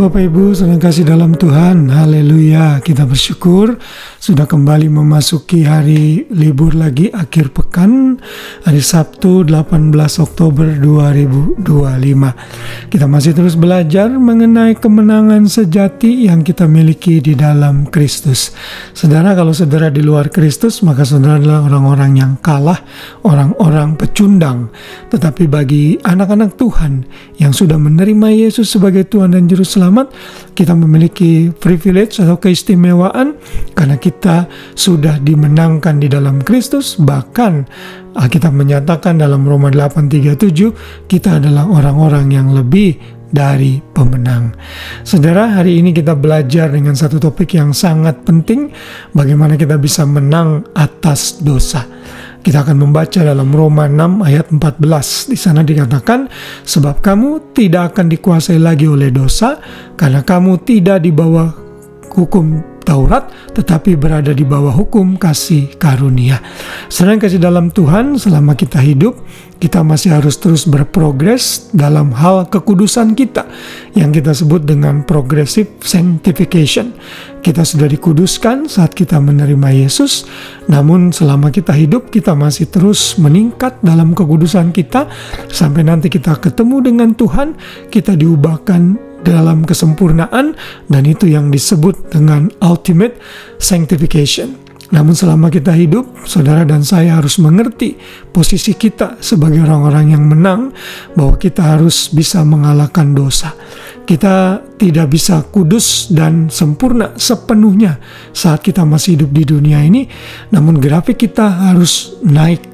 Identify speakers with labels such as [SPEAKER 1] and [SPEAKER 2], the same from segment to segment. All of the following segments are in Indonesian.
[SPEAKER 1] Bapak Ibu, saudara kasih dalam Tuhan, haleluya. Kita bersyukur sudah kembali memasuki hari libur lagi, akhir pekan, hari Sabtu 18 Oktober 2025. Kita masih terus belajar mengenai kemenangan sejati yang kita miliki di dalam Kristus. Saudara, kalau saudara di luar Kristus, maka saudara adalah orang-orang yang kalah, orang-orang pecundang. Tetapi bagi anak-anak Tuhan yang sudah menerima Yesus sebagai Tuhan dan Juru Selamat, kita memiliki privilege atau keistimewaan karena kita sudah dimenangkan di dalam Kristus. Bahkan Alkitab menyatakan dalam Roma 8:37, kita adalah orang-orang yang lebih dari pemenang. Saudara, hari ini kita belajar dengan satu topik yang sangat penting, bagaimana kita bisa menang atas dosa. Kita akan membaca dalam Roma 6 ayat 14. Di sana dikatakan, sebab kamu tidak akan dikuasai lagi oleh dosa, karena kamu tidak di bawah hukum Taurat, tetapi berada di bawah hukum kasih karunia. Sedang kasih dalam Tuhan, selama kita hidup, kita masih harus terus berprogres dalam hal kekudusan kita, yang kita sebut dengan progressive sanctification. Kita sudah dikuduskan saat kita menerima Yesus, namun selama kita hidup, kita masih terus meningkat dalam kekudusan kita, sampai nanti kita ketemu dengan Tuhan, kita diubahkan dalam kesempurnaan, dan itu yang disebut dengan ultimate sanctification. Namun selama kita hidup, saudara dan saya harus mengerti posisi kita sebagai orang-orang yang menang, bahwa kita harus bisa mengalahkan dosa. Kita tidak bisa kudus dan sempurna sepenuhnya saat kita masih hidup di dunia ini, namun grafik kita harus naik.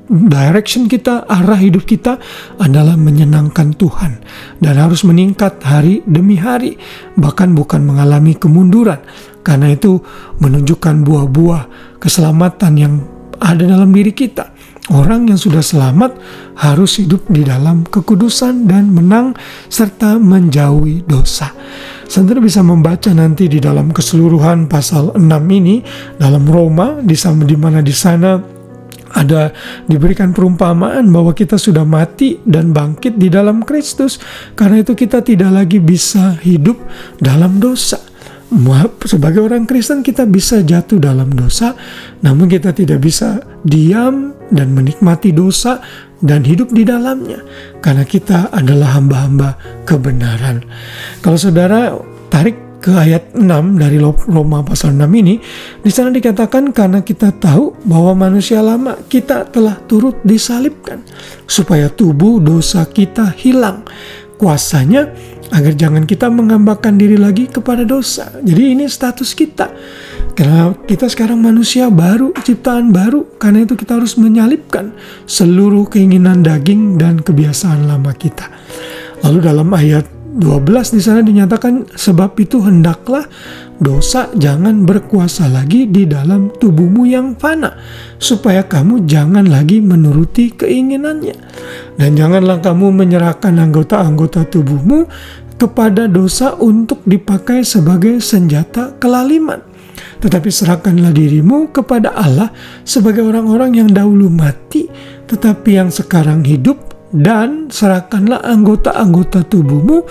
[SPEAKER 1] Direction kita, arah hidup kita adalah menyenangkan Tuhan dan harus meningkat hari demi hari, bahkan bukan mengalami kemunduran. Karena itu menunjukkan buah-buah keselamatan yang ada dalam diri kita. Orang yang sudah selamat harus hidup di dalam kekudusan dan menang serta menjauhi dosa. Saudara bisa membaca nanti di dalam keseluruhan pasal 6 ini dalam Roma, di mana di sana ada diberikan perumpamaan bahwa kita sudah mati dan bangkit di dalam Kristus. Karena itu kita tidak lagi bisa hidup dalam dosa. Sebagai orang Kristen kita bisa jatuh dalam dosa, namun kita tidak bisa diam dan menikmati dosa dan hidup di dalamnya, karena kita adalah hamba-hamba kebenaran. Kalau saudara tarik ke ayat 6 dari Roma pasal 6 ini, di sana dikatakan karena kita tahu bahwa manusia lama kita telah turut disalibkan supaya tubuh dosa kita hilang kuasanya, agar jangan kita menghambakan diri lagi kepada dosa. Jadi ini status kita, karena kita sekarang manusia baru, ciptaan baru. Karena itu kita harus menyalibkan seluruh keinginan daging dan kebiasaan lama kita. Lalu dalam ayat 12 di sana dinyatakan, sebab itu hendaklah dosa jangan berkuasa lagi di dalam tubuhmu yang fana, supaya kamu jangan lagi menuruti keinginannya. Dan janganlah kamu menyerahkan anggota-anggota tubuhmu kepada dosa untuk dipakai sebagai senjata kelaliman. Tetapi serahkanlah dirimu kepada Allah sebagai orang-orang yang dahulu mati, tetapi yang sekarang hidup, dan serahkanlah anggota-anggota tubuhmu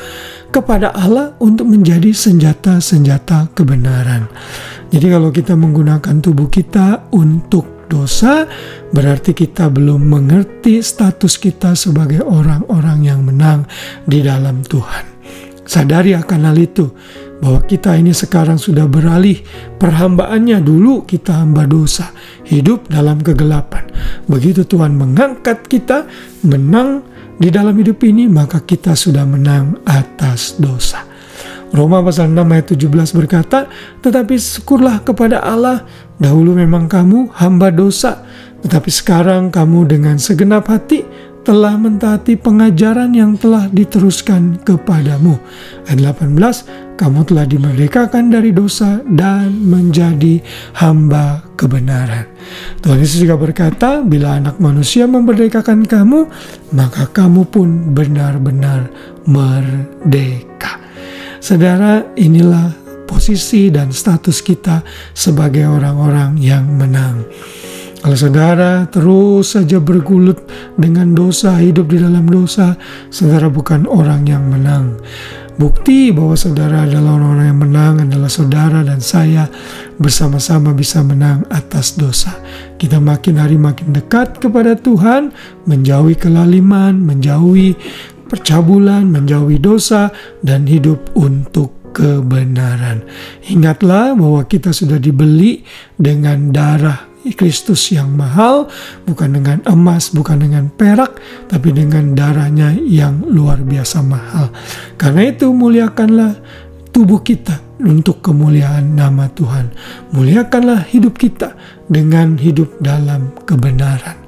[SPEAKER 1] kepada Allah untuk menjadi senjata-senjata kebenaran. Jadi kalau kita menggunakan tubuh kita untuk dosa, berarti kita belum mengerti status kita sebagai orang-orang yang menang di dalam Tuhan. Sadari akan hal itu, bahwa kita ini sekarang sudah beralih perhambaannya. Dulu kita hamba dosa, hidup dalam kegelapan. Begitu Tuhan mengangkat kita menang di dalam hidup ini, maka kita sudah menang atas dosa. Roma pasal 6 ayat 17 berkata, tetapi syukurlah kepada Allah, dahulu memang kamu hamba dosa, tetapi sekarang kamu dengan segenap hati telah mentaati pengajaran yang telah diteruskan kepadamu. Ayat 18, kamu telah dimerdekakan dari dosa dan menjadi hamba kebenaran. Tuhan Yesus juga berkata, bila anak manusia memerdekakan kamu, maka kamu pun benar-benar merdeka. Saudara, inilah posisi dan status kita sebagai orang-orang yang menang. Kalau saudara terus saja bergulut dengan dosa, hidup di dalam dosa, saudara bukan orang yang menang. Bukti bahwa saudara adalah orang-orang yang menang adalah saudara dan saya bersama-sama bisa menang atas dosa. Kita makin hari makin dekat kepada Tuhan, menjauhi kelaliman, menjauhi percabulan, menjauhi dosa, dan hidup untuk kebenaran. Ingatlah bahwa kita sudah dibeli dengan darah Kristus yang mahal, bukan dengan emas, bukan dengan perak, tapi dengan darahnya yang luar biasa mahal. Karena itu muliakanlah tubuh kita untuk kemuliaan nama Tuhan. Muliakanlah hidup kita dengan hidup dalam kebenaran.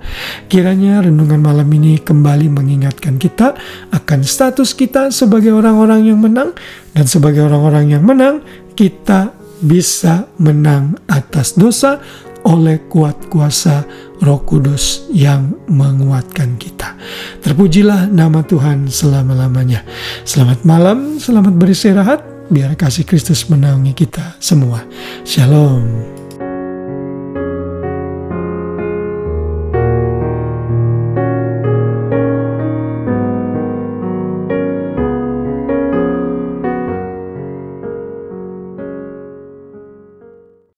[SPEAKER 1] Kiranya renungan malam ini kembali mengingatkan kita akan status kita sebagai orang-orang yang menang, dan sebagai orang-orang yang menang, kita bisa menang atas dosa oleh kuat kuasa Roh Kudus yang menguatkan kita. Terpujilah nama Tuhan selama-lamanya. Selamat malam, selamat beristirahat. Biar kasih Kristus menaungi kita semua. Shalom.